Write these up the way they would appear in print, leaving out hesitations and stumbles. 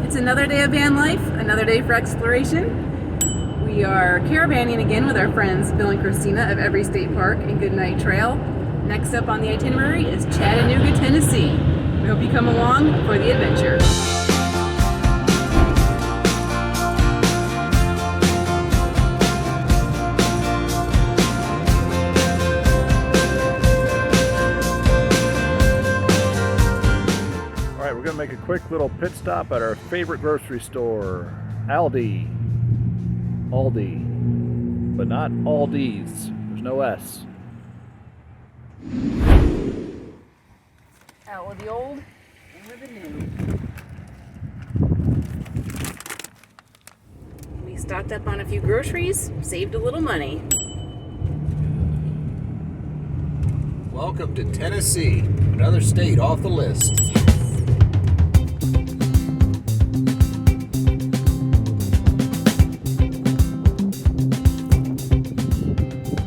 It's another day of van life, another day for exploration. We are caravanning again with our friends Bill and Christina of Every State Park and Goodnight Trail. Next up on the itinerary is Chattanooga, Tennessee. We hope you come along for the adventure. All right, we're gonna make a quick little pit stop at our favorite grocery store, Aldi, but not Aldi's. There's no S. Out with the old, in with the new. We stocked up on a few groceries, saved a little money. Welcome to Tennessee, another state off the list.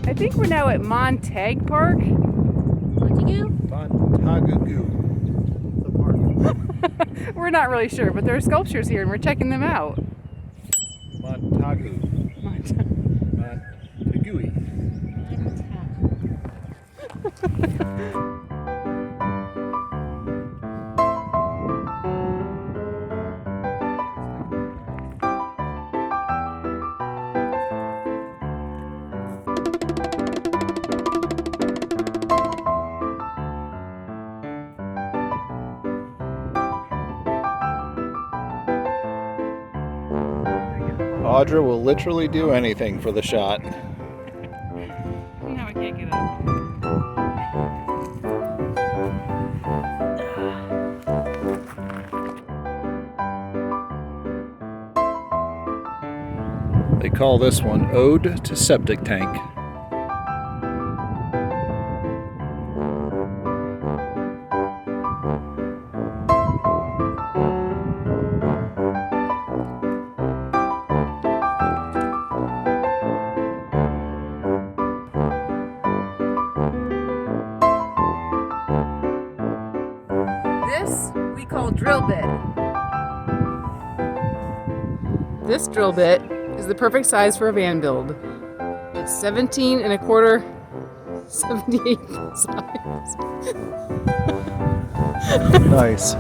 I think we're now at Montague Park. Montague? Montague. The park. We're not really sure, but there are sculptures here and we're checking them out. Montague. Audra will literally do anything for the shot. No, I can't get up. They call this one Ode to Septic Tank. This we call drill bit. This drill bit is the perfect size for a van build. It's 17 1/4, 78 size. Nice.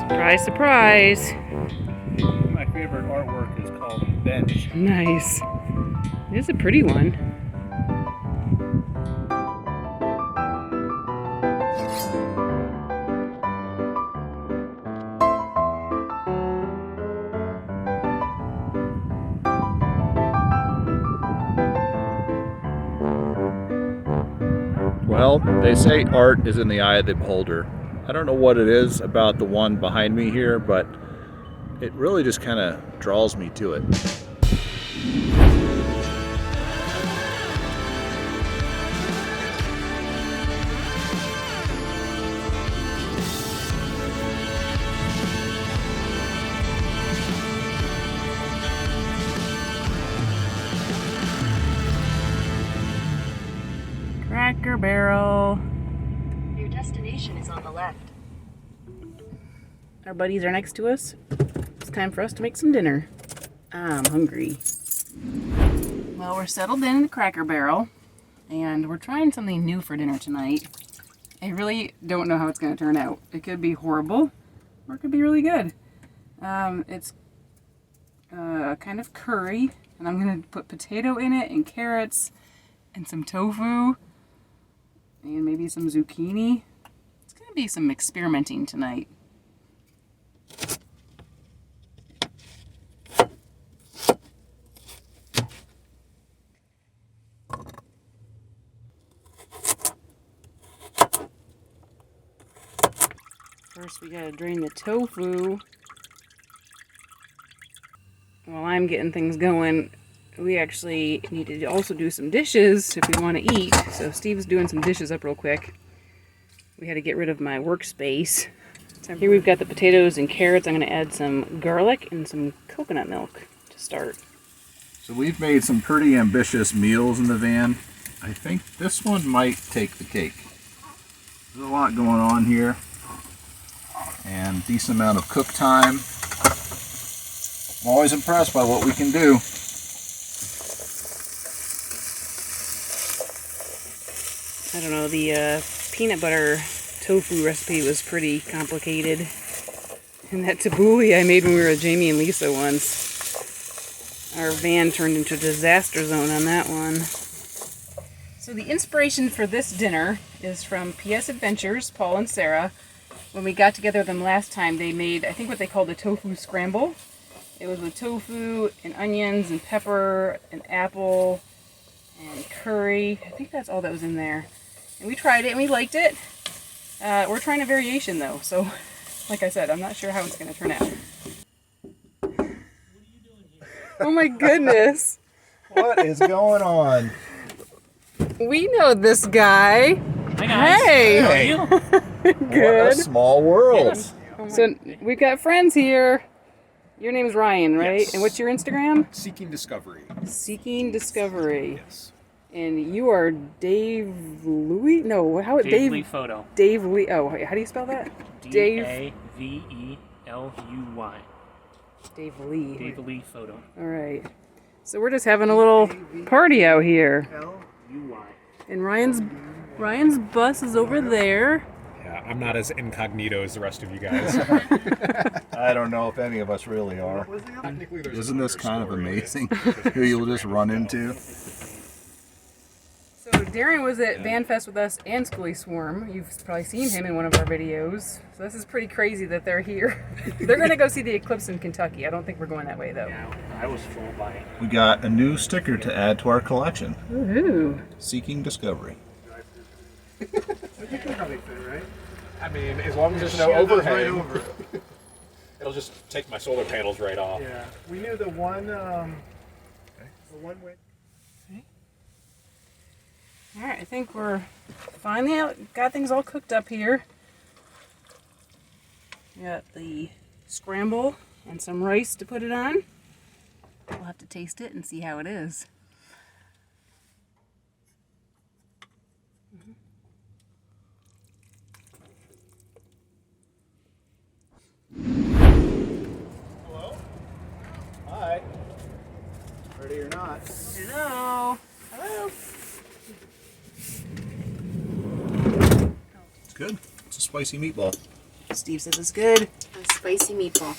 Surprise, surprise. My favorite artwork is called Bench. Nice. It is a pretty one. Well, they say art is in the eye of the beholder. I don't know what it is about the one behind me here, but it really just kind of draws me to it. Cracker Barrel. Your destination is on the left. Our buddies are next to us. It's time for us to make some dinner. I'm hungry. Well, we're settled in the Cracker Barrel, and we're trying something new for dinner tonight. I really don't know how it's going to turn out. It could be horrible, or it could be really good. It's kind of curry, and I'm going to put potato in it, and carrots, and some tofu, and maybe some zucchini. It's going to be some experimenting tonight. First we gotta drain the tofu. While I'm getting things going, we actually need to also do some dishes if we want to eat. So Steve's doing some dishes up real quick. We had to get rid of my workspace. Here we've got the potatoes and carrots. I'm going to add some garlic and some coconut milk to start. So we've made some pretty ambitious meals in the van. I think this one might take the cake. There's a lot going on here and decent amount of cook time. I'm always impressed by what we can do. I don't know, the peanut butter tofu recipe was pretty complicated. And that tabbouleh I made when we were at Jamie and Lisa once. Our van turned into a disaster zone on that one. So the inspiration for this dinner is from PS Adventures, Paul and Sarah. When we got together them last time, they made, I think, what they called a tofu scramble. It was with tofu and onions and pepper and apple and curry. I think that's all that was in there. And we tried it and we liked it. We're trying a variation though, so like I said, I'm not sure how it's going to turn out. Oh my goodness. What is going on? We know this guy. Hi guys. Hey. How are you? Good. What a small world. So we've got friends here. Your name's Ryan, right? Yes. And what's your Instagram? Seeking Discovery. Seeking Discovery. Yes. And you are Dave Louie? No, how Dave Lee Photo. Dave Lee. Oh, how do you spell that? Dave Daveleuy. Dave Lee. Dave Lee Photo. All right. So we're just having a little party out here. L-U-Y. And Ryan's bus is over there. Yeah, I'm not as incognito as the rest of you guys. I don't know if any of us really are. Technically, there's Isn't this kind of another story. amazing who you'll just run into? So Darren was at VanFest with us and Schoolie Swarm. You've probably seen him in one of our videos. So this is pretty crazy that they're here. They're going to go see the eclipse in Kentucky. I don't think we're going that way though. Yeah, I was full by it. We got a new sticker to add to our collection. Woohoo. Seeking Discovery. I mean, as long as there's no overhang, it'll just take my solar panels right off. Yeah, we knew the one way. All right, I think we're finally got things all cooked up here. We got the scramble and some rice to put it on. We'll have to taste it and see how it is. Hello? Hi. Ready or not? Hello. Hello. It's good. It's a spicy meatball. Steve says it's good. A spicy meatball.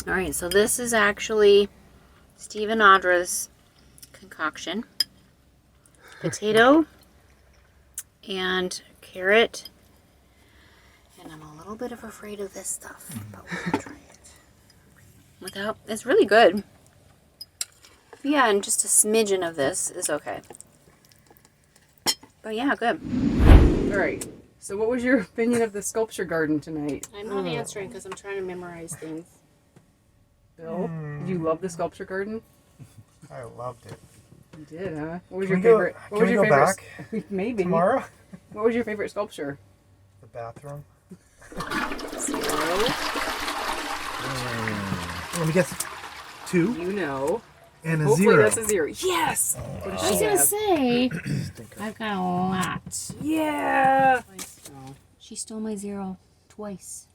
All right, so this is actually Steve and Audra's concoction. Potato and carrot. And I'm a little bit afraid of this stuff, but we'll try it. It's really good. Yeah, and just a smidgen of this is okay. But yeah, good. All right. So what was your opinion of the sculpture garden tonight? I'm not answering because I'm trying to memorize things. Bill, did you love the sculpture garden? I loved it. You did, huh? What was Can your we go- favorite? can we go back Maybe. Tomorrow? What was your favorite sculpture? The bathroom. Let me guess. 2 You know. and a Hopefully 0. that's a 0. Yes! What does I was she gonna have? say, I've got a lot. Yeah! Oh, she stole my 0 twice.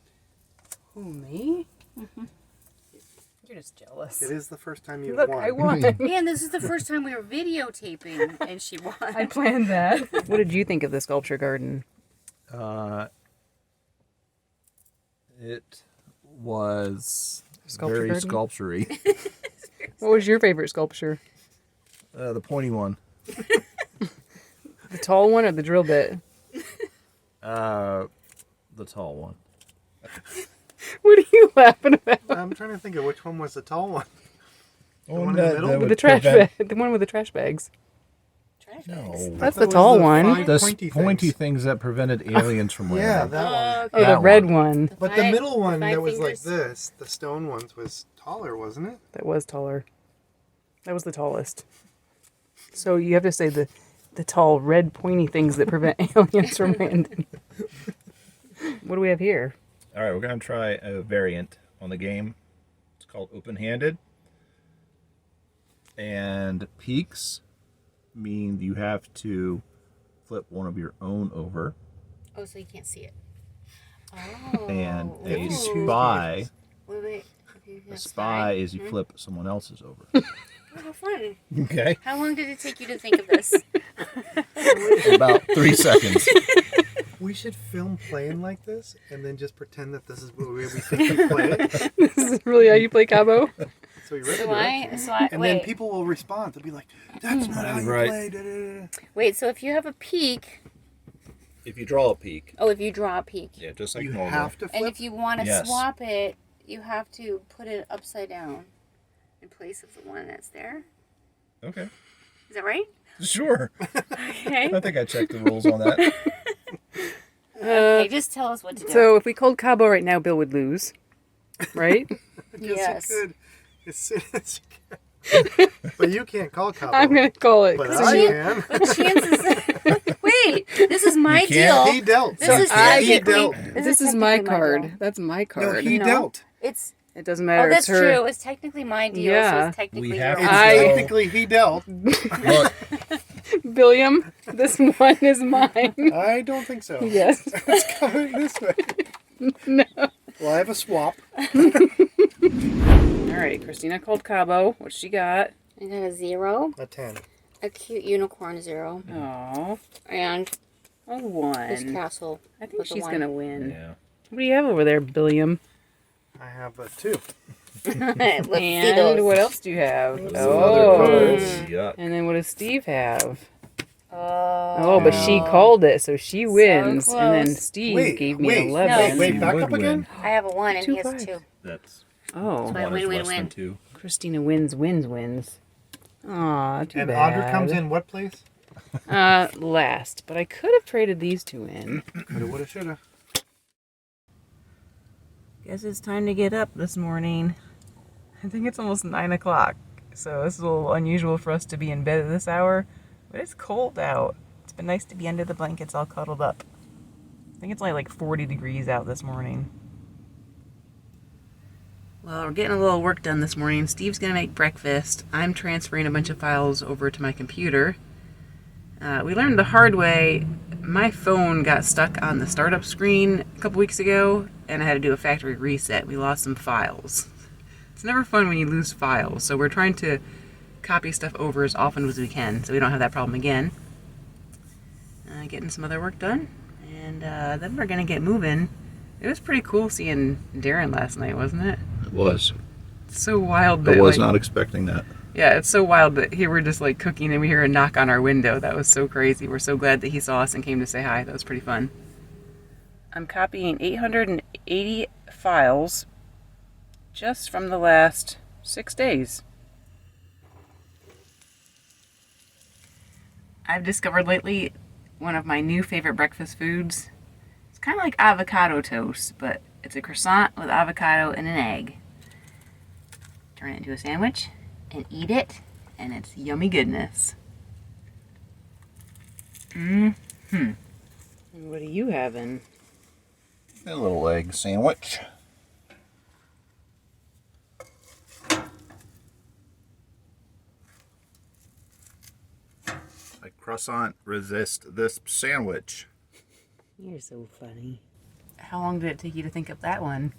Who, me? You're just jealous. It is the first time you've Look, won. I won. Man, this is the first time we were videotaping, and she won. I planned that. What did you think of the sculpture garden? It was Sculpture very garden? sculpture-y. What was your favorite sculpture? The pointy one. The tall one or the drill bit? The tall one. What are you laughing about? I'm trying to think of which one was the tall one. One in the middle? With the trash bag. The one with the trash bags. No. That's the tall one. The Pointy pointy things. things that prevented aliens from landing. Yeah, that one. Oh, the That red one. one. But the middle one five that was fingers. like this, the stone ones, was taller, wasn't it? That was taller. That was the tallest. So you have to say the tall red pointy things that prevent aliens from landing. What do we have here? All right, we're going to try a variant on the game. It's called Open-Handed. And peaks mean you have to flip one of your own over. Oh, so you can't see it. Oh. And a Ooh. spy, Wait. a spy is you flip someone else's over. Oh, how fun. Okay. How long did it take you to think of this? About 3 seconds. We should film playing like this and then just pretend that this is what we think we play. This is really how you play Cabo? So you ready? So I And wait. then people will respond. They'll be like, "That's not how you Right. play." Da, da, da. Wait, so if you have a peak, If you draw a peak, if you draw a peak, yeah, just like You normal. have to flip. and if you want to Yes. swap it, you have to put it upside down in place of the one that's there. Okay. Is that right? Sure. Okay. I think I checked the rules on that. Okay, just tell us what to do. So if we called Cabo right now, Bill would lose. Right? yes. It's but you can't call Cabo. I'm going to call it. But 'cause I she- can. What chances? Wait, this is my You deal. can't. He dealt. This is I he technically. dealt. This is my technically card. deal. That's my No, card. he No. dealt. It's. It doesn't matter. Oh, that's it's her. true. It's technically my deal, so Yeah. it's technically We have your to own. I- Technically, he dealt. Look, Billiam, this one is mine. I don't think so. Yes. It's coming this way. No. Well, I have a swap. All right, Christina called Cabo. What she got? I got a 0, A 10. a cute unicorn 0, Oh, and a this 1. castle. I think with a she's 1. going to win. yeah. What do you have over there, Billiam? I have a 2. Let's see And those. what else do you have? Some Oh. other cards. Yuck. And then what does Steve have? Oh, Oh, but she called it, so she wins. So and then close. Steve gave me wait, 11. Wait, back You up would again? win. I have a 1 and he has a 2-5. 2. That's Oh, Wait, one is win, less win. than 2. Christina wins. Aw, too And bad. Audra comes in what place? Last, but I could have traded these two in. Coulda, woulda, shoulda. Guess it's time to get up this morning. I think it's almost 9 o'clock, so this is a little unusual for us to be in bed at this hour, but it's cold out. It's been nice to be under the blankets all cuddled up. I think it's only like 40 degrees out this morning. Well, we're getting a little work done this morning. Steve's going to make breakfast. I'm transferring a bunch of files over to my computer. We learned the hard way. My phone got stuck on the startup screen a couple weeks ago, and I had to do a factory reset. We lost some files. It's never fun when you lose files, so we're trying to copy stuff over as often as we can so we don't have that problem again. Getting some other work done, and then we're going to get moving. It was pretty cool seeing Darren last night, wasn't it? It was. It's so wild that I was like, not expecting that. yeah, it's so wild that here we're just like cooking and we hear a knock on our window. That was so crazy. We're so glad that he saw us and came to say hi. That was pretty fun. I'm copying 880 files just from the last 6 days. I've discovered lately one of my new favorite breakfast foods. It's kind of like avocado toast, but it's a croissant with avocado and an egg. Turn it into a sandwich and eat it, and it's yummy goodness. Mm-hmm. What are you having? A little egg sandwich. A croissant resist this sandwich. You're so funny. How long did it take you to think up that one?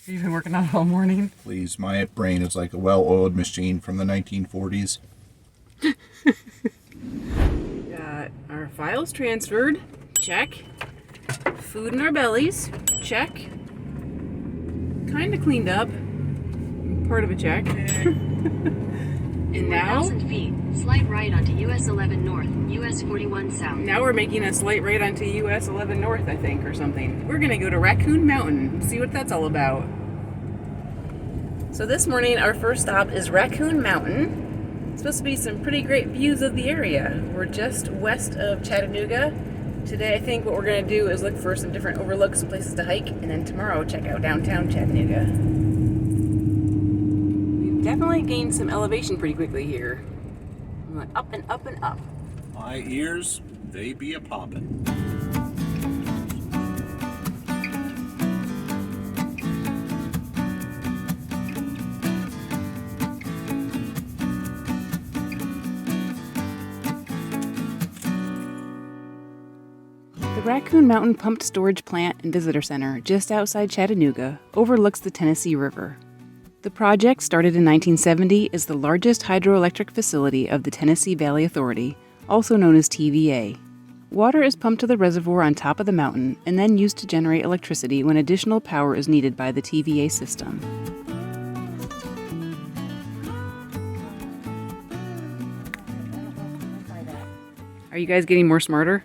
You've been working on it all morning. Please, my brain is like a well-oiled machine from the 1940s. Got our files transferred. Check. Food in our bellies. Check. Kind of cleaned up. Part of a check. And now, 1,000 feet, slight right onto US 11 North, US 41 South. now we're making a slight right onto US 11 North, I think, or something. We're gonna go to Raccoon Mountain, see what that's all about. So this morning, our first stop is Raccoon Mountain. It's supposed to be some pretty great views of the area. We're just west of Chattanooga. Today, I think what we're gonna do is look for some different overlooks, some places to hike, and then tomorrow check out downtown Chattanooga. We've definitely gained some elevation pretty quickly here. We went up and up and up. My ears, they be a poppin'. Raccoon Mountain Pumped Storage Plant and Visitor Center, just outside Chattanooga, overlooks the Tennessee River. The project, started in 1970, is the largest hydroelectric facility of the Tennessee Valley Authority, also known as TVA. Water is pumped to the reservoir on top of the mountain and then used to generate electricity when additional power is needed by the TVA system. Are you guys getting more smarter?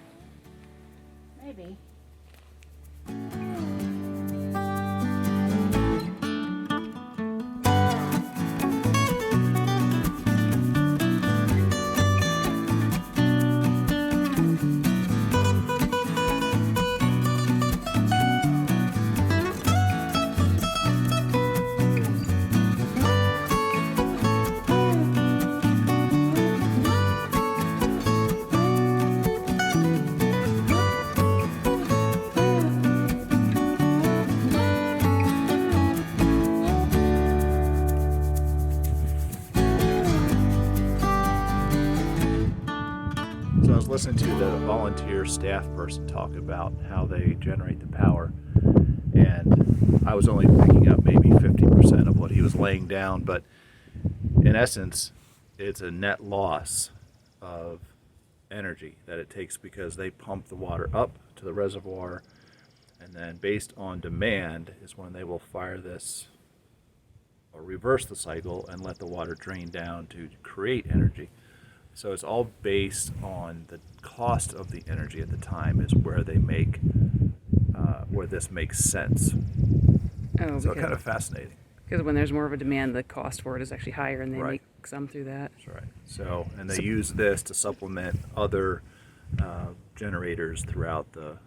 Maybe. So I was listening to the volunteer staff person talk about how they generate the power, and I was only picking up maybe 50% of what he was laying down, but in essence, it's a net loss of energy that it takes because they pump the water up to the reservoir, and then based on demand is when they will fire this or reverse the cycle and let the water drain down to create energy. So it's all based on the cost of the energy at the time is where they make, where this makes sense. Oh, So kind of fascinating. because when there's more of a demand, the cost for it is actually higher, and they Right. make some through that. That's right. So, and they use this to supplement other generators throughout the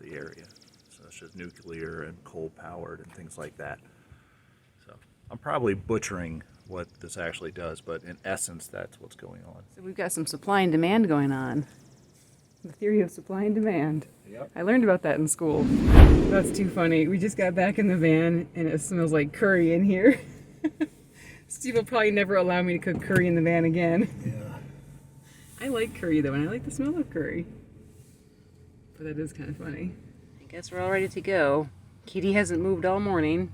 area, such as nuclear and coal powered and things like that. So I'm probably butchering what this actually does, but in essence, that's what's going on. So we've got some supply and demand going on. The theory of supply and demand. Yep. I learned about that in school. That's too funny. We just got back in the van and it smells like curry in here. Steve will probably never allow me to cook curry in the van again. Yeah. I like curry though, and I like the smell of curry. But that is kind of funny. I guess we're all ready to go. Kitty hasn't moved all morning.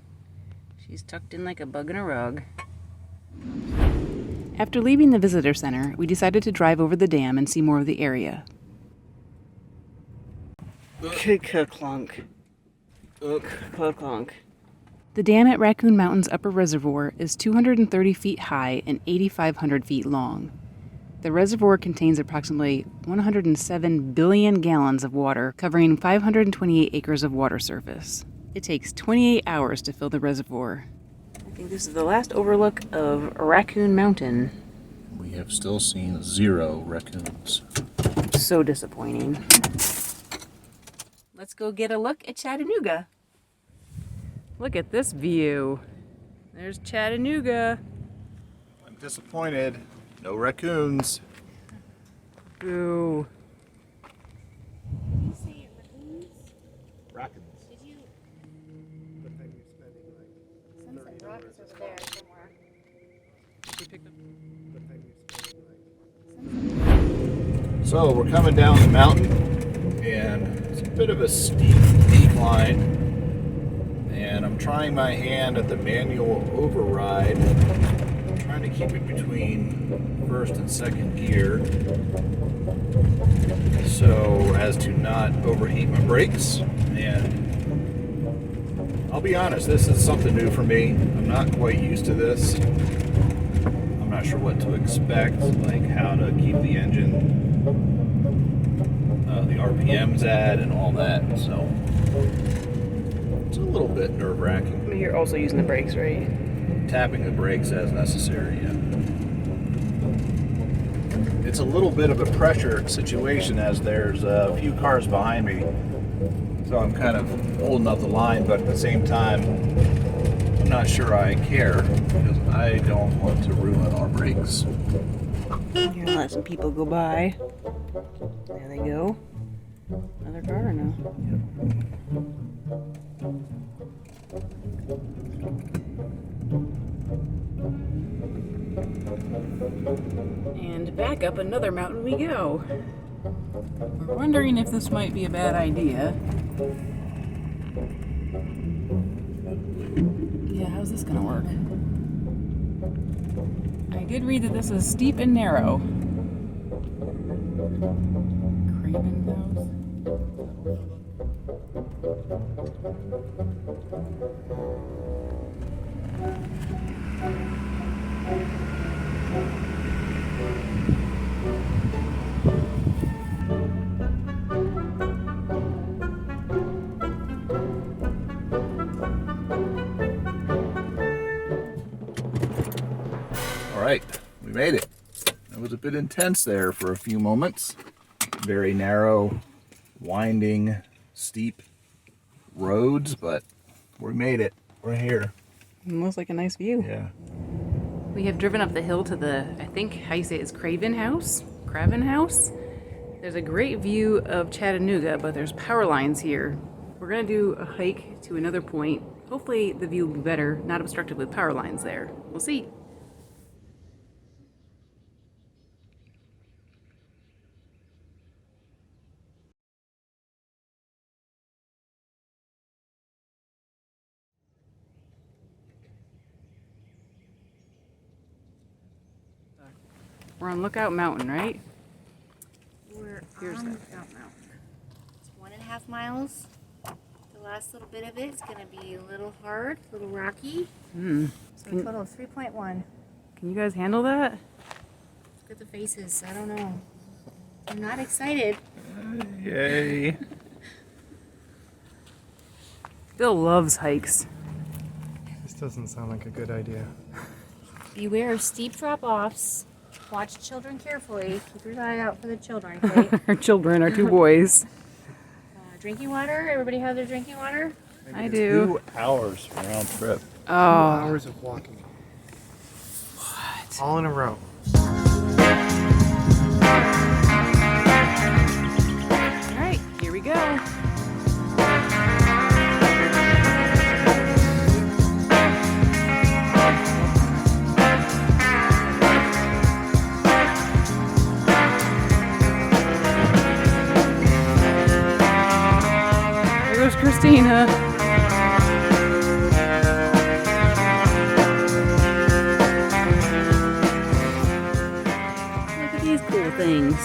She's tucked in like a bug in a rug. After leaving the visitor center, we decided to drive over the dam and see more of the area. Clunk. Clunk. The dam at Raccoon Mountain's upper reservoir is 230 feet high and 8,500 feet long. The reservoir contains approximately 107 billion gallons of water, covering 528 acres of water surface. It takes 28 hours to fill the reservoir. I think this is the last overlook of Raccoon Mountain. We have still seen 0 raccoons. So disappointing. Let's go get a look at Chattanooga. Look at this view. There's Chattanooga. I'm disappointed. No raccoons. Boo. Raccoons. Sunset Rocks is there somewhere. So we're coming down the mountain, and it's a bit of a steep decline, and I'm trying my hand at the manual override, trying to keep it between first and second gear so as to not overheat my brakes. And I'll be honest, this is something new for me. I'm not quite used to this. I'm not sure what to expect, like how to keep the engine, the RPMs at, and all that. So it's a little bit nerve-wracking. You're also using the brakes, right? Tapping the brakes as necessary, yeah. It's a little bit of a pressure situation as there's a few cars behind me. So I'm kind of holding up the line, but at the same time, I'm not sure I care because I don't want to ruin our brakes. You're gonna let some people go by. There they go. Another car or no? And back up another mountain we go. We're wondering if this might be a bad idea. Yeah, how's this gonna work? I did read that this is steep and narrow. Craven House. All right, we made it. It was a bit intense there for a few moments. Very narrow, winding, steep roads, but we made it. We're here. It looks like a nice view. Yeah. We have driven up the hill to the, I think how you say it is Craven House? Craven House? There's a great view of Chattanooga, but there's power lines here. We're gonna do a hike to another point. Hopefully the view will be better, not obstructed with power lines there. We'll see. We're on Lookout Mountain, right? We're Here's on that. Lookout Mountain. It's 1.5 miles. The last little bit of it is going to be a little hard, a little rocky. So a total of 3.1. Can you guys handle that? Look at the faces. I don't know. I'm not excited. Yay. Bill loves hikes. This doesn't sound like a good idea. Beware of steep drop-offs. Watch children carefully. Keep your eye out for the children, okay? Our children, our 2 boys. Drinking water? Everybody have their drinking water? I do. 2 hours round trip. Oh. 2 hours of walking. What? All in a row. All right, here we go. Here goes Christina. Look at these cool things.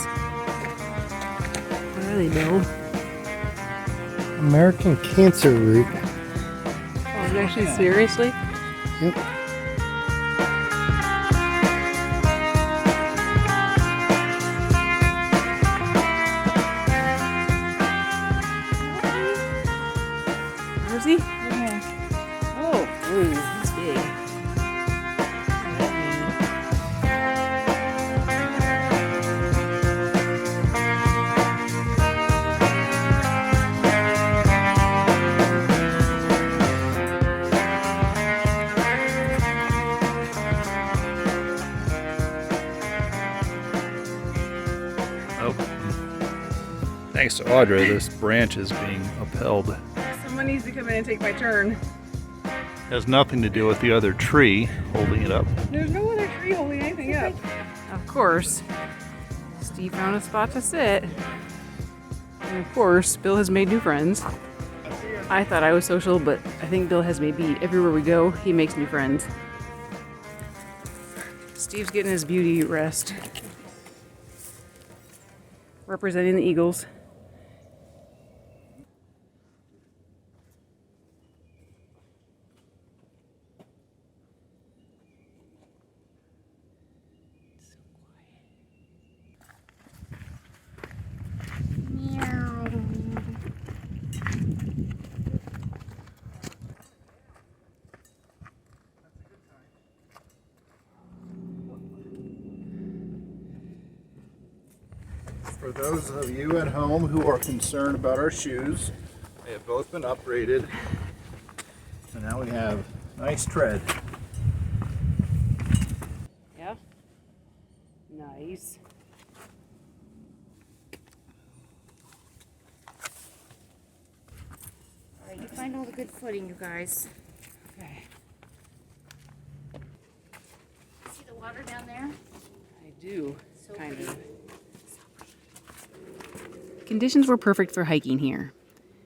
What are they, Bill? American Cancer Route. Oh, actually, seriously? Yep. Where's he? Oh, ooh, he's big. Oh. Thanks to Audra, this branch is being upheld. Someone needs to come in and take my turn. Has nothing to do with the other tree holding it up. There's no other tree holding anything up. Of course, Steve found a spot to sit. And of course, Bill has made new friends. I thought I was social, but I think Bill has maybe everywhere we go, he makes new friends. Steve's getting his beauty rest. Representing the Eagles. For those of you at home who are concerned about our shoes, they have both been upgraded. So now we have nice tread. Yeah? Nice. Alright, you find all the good footing, you guys. Okay. See the water down there? I do, So kind pretty. of. Conditions were perfect for hiking here.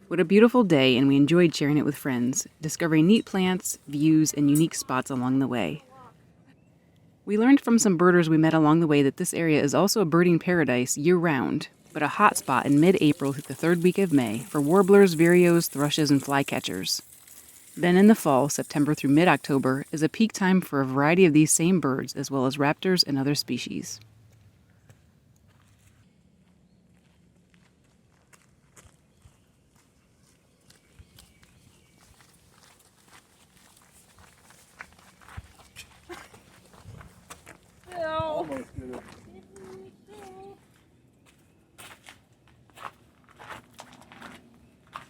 What a beautiful day, and we enjoyed sharing it with friends, discovering neat plants, views, and unique spots along the way. We learned from some birders we met along the way that this area is also a birding paradise year-round, but a hot spot in mid-April through the third week of May for warblers, vireos, thrushes, and flycatchers. Then in the fall, September through mid-October, is a peak time for a variety of these same birds, as well as raptors and other species.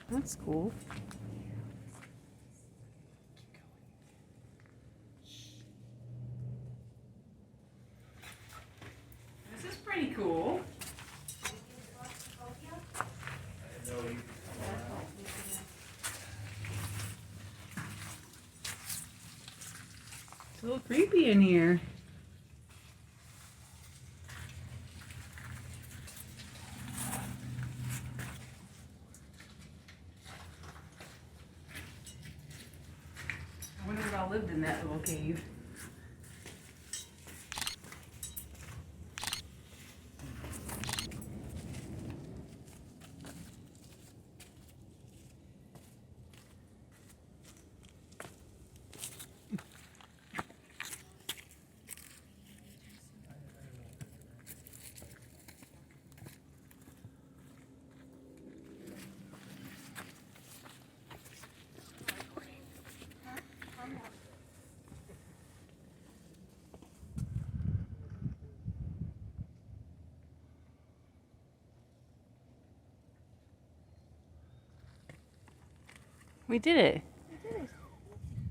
That's cool. This is pretty cool. It's a little creepy in here. I wonder if I lived in that little cave. We did it.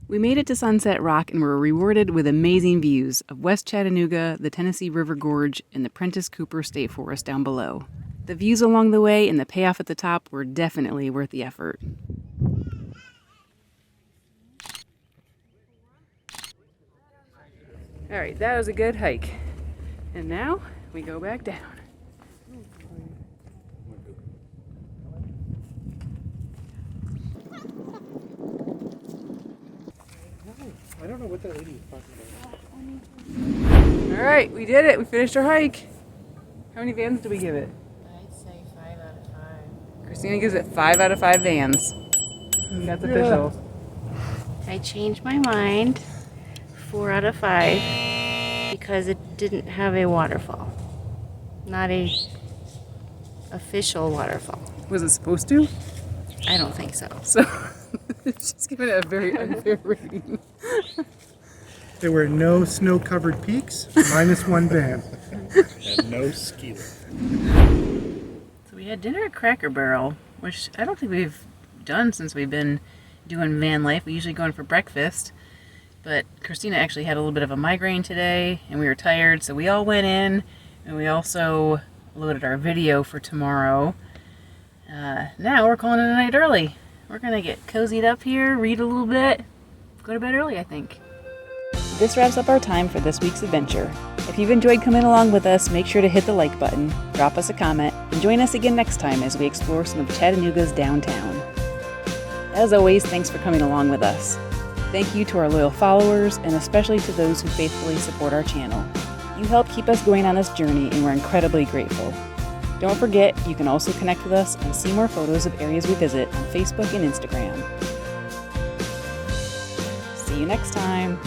We made it to Sunset Rock and were rewarded with amazing views of West Chattanooga, the Tennessee River Gorge, and the Prentice Cooper State Forest down below. The views along the way and the payoff at the top were definitely worth the effort. All right, that was a good hike. And now we go back down. I don't know what that lady was talking about. All right, we did it. We finished our hike. How many vans do we give it? I'd say 5 out of 5. Christina gives it 5 out of 5 vans. That's official. I changed my mind. 4 out of 5 because it didn't have a waterfall. Not a official waterfall. Was it supposed to? I don't think so. So she's giving it a very unfair rating. There were no snow-covered peaks, -1 van. And no ski lift. So we had dinner at Cracker Barrel, which I don't think we've done since we've been doing van life. We usually go in for breakfast, but Christina actually had a little bit of a migraine today, and we were tired, so we all went in, and we also loaded our video for tomorrow. Now we're calling it a night early. We're gonna get cozied up here, read a little bit, go to bed early, I think. This wraps up our time for this week's adventure. If you've enjoyed coming along with us, make sure to hit the like button, drop us a comment, and join us again next time as we explore some of Chattanooga's downtown. As always, thanks for coming along with us. Thank you to our loyal followers, and especially to those who faithfully support our channel. You help keep us going on this journey, and we're incredibly grateful. Don't forget, you can also connect with us and see more photos of areas we visit on Facebook and Instagram. See you next time.